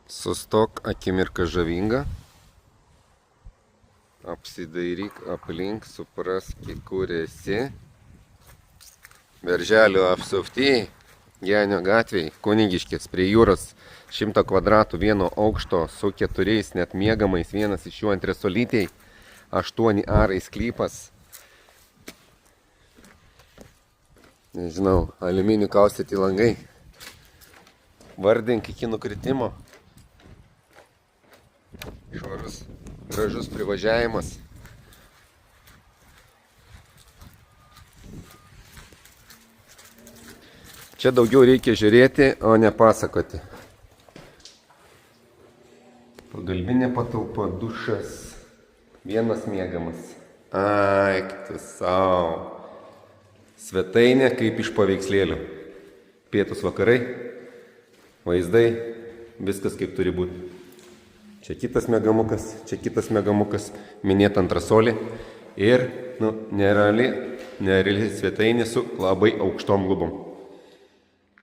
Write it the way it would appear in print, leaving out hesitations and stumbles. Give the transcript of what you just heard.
Sustok, akimirka žavinga. Apsidairyk aplink, suprask, kur esi. Berželio apsupty, Genio gatvėj, Kunigiškės, prie jūros, 100 kvadratų, vieno aukšto, su 4 net miegamais, vienas iš jų antresolytėj, 8 arai sklypas. Nežinau, aliuminių kaustyti langai. Vardink iki nukritimo. Švarus, gražus privažiavimas. Čia daugiau reikia žiūrėti, o ne pasakoti. Pagalbinė patalpa, dušas, vienas miegamas. Aik tu sau. Svetainė kaip iš paveikslėlių. Pietus vakarai, vaizdai, viskas kaip turi būti. Čia kitas miegamukas, minėta antrasolė ir nereali svetainė su labai aukštom lubom.